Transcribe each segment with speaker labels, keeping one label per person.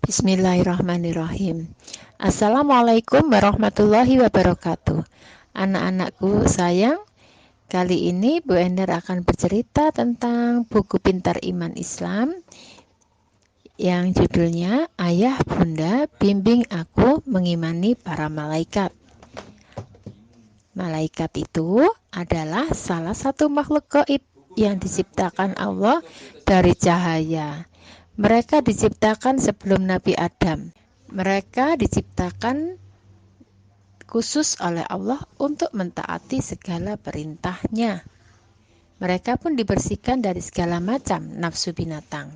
Speaker 1: Bismillahirrahmanirrahim. Assalamualaikum warahmatullahi wabarakatuh. Anak-anakku sayang, kali ini Bu Ender akan bercerita tentang buku Pintar Iman Islam yang judulnya Ayah Bunda Bimbing Aku Mengimani Para Malaikat. Malaikat itu adalah salah satu makhluk gaib yang diciptakan Allah dari cahaya. Mereka diciptakan sebelum Nabi Adam. Mereka diciptakan khusus oleh Allah untuk mentaati segala perintahnya. Mereka pun dibersihkan dari segala macam nafsu binatang.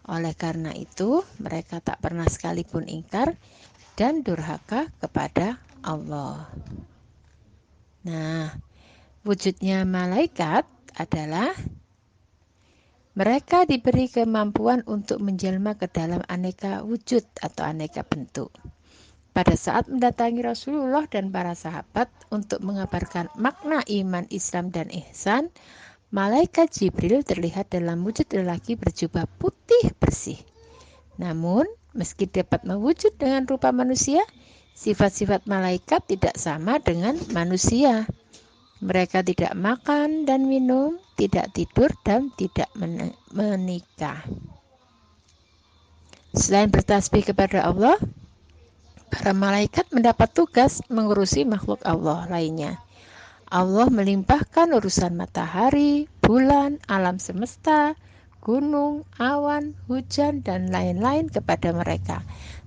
Speaker 1: Oleh karena itu, mereka tak pernah sekalipun ingkar dan durhaka kepada Allah. Nah, wujudnya malaikat adalah mereka diberi kemampuan untuk menjelma ke dalam aneka wujud atau aneka bentuk. Pada saat mendatangi Rasulullah dan para sahabat untuk mengabarkan makna iman, Islam, dan ihsan, malaikat Jibril terlihat dalam wujud lelaki berjubah putih bersih. Namun, meski dapat mewujud dengan rupa manusia, sifat-sifat malaikat tidak sama dengan manusia. Mereka tidak makan dan minum, tidak tidur dan tidak menikah. Selain bertasbih kepada Allah, para malaikat mendapat tugas mengurusi makhluk Allah lainnya. Allah melimpahkan urusan matahari, bulan, alam semesta, gunung, awan, hujan, dan lain-lain kepada mereka,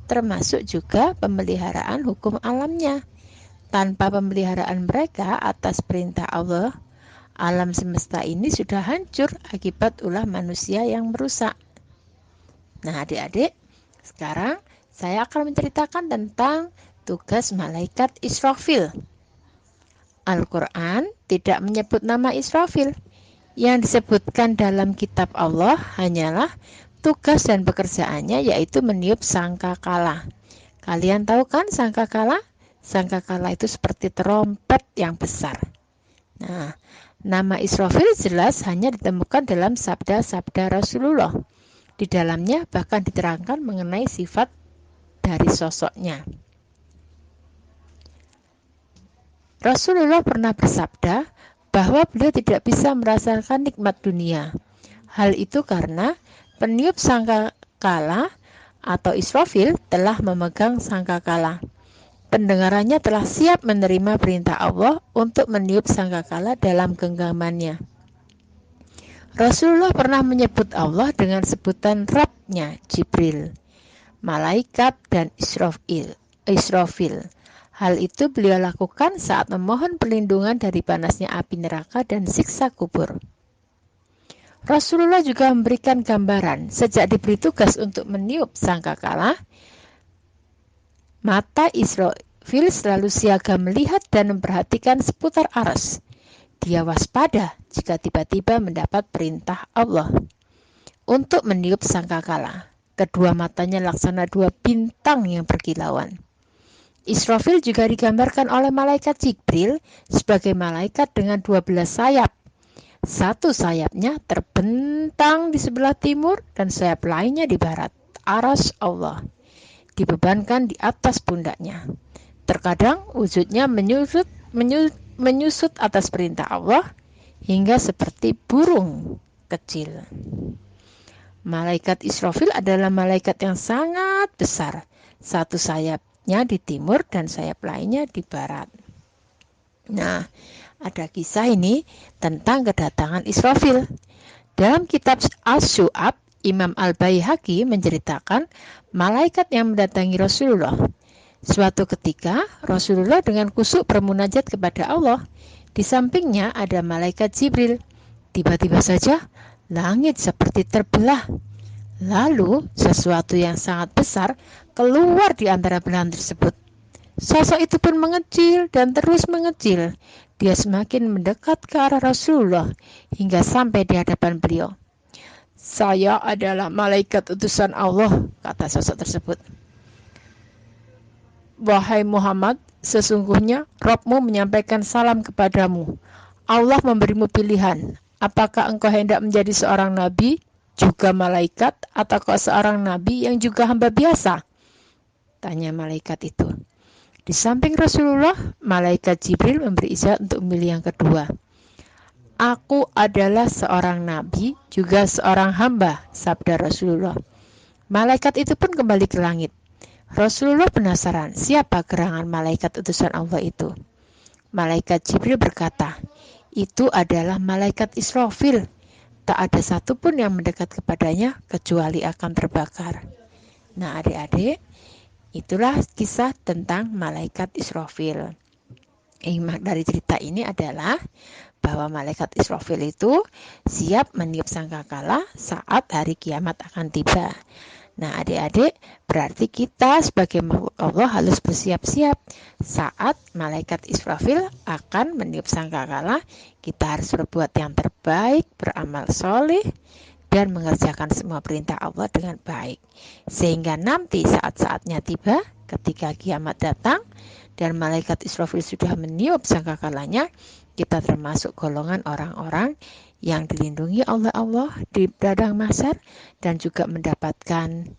Speaker 1: termasuk juga pemeliharaan hukum alamnya. Tanpa pemeliharaan mereka atas perintah Allah, alam semesta ini sudah hancur akibat ulah manusia yang merusak. Nah, adik-adik, sekarang saya akan menceritakan tentang tugas malaikat Israfil. Al-Quran tidak menyebut nama Israfil. Yang disebutkan dalam kitab Allah hanyalah tugas dan pekerjaannya, yaitu meniup sangkakala. Kalian tahu kan sangkakala? Sangkakala itu seperti trompet yang besar. Nah, nama Israfil jelas hanya ditemukan dalam sabda-sabda Rasulullah. Di dalamnya bahkan diterangkan mengenai sifat dari sosoknya. Rasulullah pernah bersabda bahwa beliau tidak bisa merasakan nikmat dunia. Hal itu karena peniup sangkakala atau Israfil telah memegang sangkakala. Pendengarannya telah siap menerima perintah Allah untuk meniup sangkakala dalam genggamannya. Rasulullah pernah menyebut Allah dengan sebutan Rabb-nya, Jibril, malaikat, dan Israfil. Hal itu beliau lakukan saat memohon perlindungan dari panasnya api neraka dan siksa kubur. Rasulullah juga memberikan gambaran sejak diberi tugas untuk meniup sangkakala, mata Israfil selalu siaga melihat dan memperhatikan seputar arsy. Dia waspada jika tiba-tiba mendapat perintah Allah untuk meniup sangkakala. Kedua matanya laksana dua bintang yang berkilauan. Israfil juga digambarkan oleh malaikat Jibril sebagai malaikat dengan 12 sayap. Satu sayapnya terbentang di sebelah timur dan sayap lainnya di barat. Arsy Allah dibebankan di atas pundaknya. Terkadang wujudnya menyusut atas perintah Allah hingga seperti burung kecil. Malaikat Israfil adalah malaikat yang sangat besar. Satu sayapnya di timur dan sayap lainnya di barat. Nah, ada kisah ini tentang kedatangan Israfil. Dalam kitab Asy-Syu'ab, Imam Al-Baihaqi menceritakan malaikat yang mendatangi Rasulullah. Suatu ketika, Rasulullah dengan khusyuk bermunajat kepada Allah. Di sampingnya ada malaikat Jibril. Tiba-tiba saja, langit seperti terbelah. Lalu, sesuatu yang sangat besar keluar di antara belahan tersebut. Sosok itu pun mengecil dan terus mengecil. Dia semakin mendekat ke arah Rasulullah hingga sampai di hadapan beliau. "Saya adalah malaikat utusan Allah," kata sosok tersebut. "Wahai Muhammad, sesungguhnya Rabb-mu menyampaikan salam kepadamu. Allah memberimu pilihan. Apakah engkau hendak menjadi seorang nabi juga malaikat ataukah seorang nabi yang juga hamba biasa? Tanya malaikat itu. Di samping Rasulullah, malaikat Jibril memberi isyarat untuk memilih yang kedua. Aku adalah seorang nabi, juga seorang hamba, sabda Rasulullah. Malaikat itu pun kembali ke langit. Rasulullah penasaran, siapa gerangan malaikat utusan Allah itu? Malaikat Jibril berkata, itu adalah malaikat Israfil. Tak ada satupun yang mendekat kepadanya kecuali akan terbakar. Nah adik-adik, itulah kisah tentang malaikat Israfil. Hikmah dari cerita ini adalah bahwa malaikat Israfil itu siap meniup sangkakala saat hari kiamat akan tiba. Nah adik-adik, berarti kita sebagai makhluk Allah harus bersiap-siap saat malaikat Israfil akan meniup sangkakala. Kita harus berbuat yang terbaik, beramal soleh, dan mengerjakan semua perintah Allah dengan baik. Sehingga nanti saat-saatnya tiba, ketika kiamat datang, dan malaikat Israfil sudah meniup sangkakalanya, kita termasuk golongan orang-orang yang dilindungi oleh Allah di padang mahsyar dan juga mendapatkan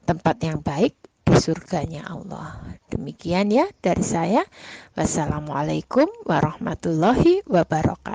Speaker 1: tempat yang baik di surganya Allah. Demikian ya dari saya. Wassalamualaikum warahmatullahi wabarakatuh.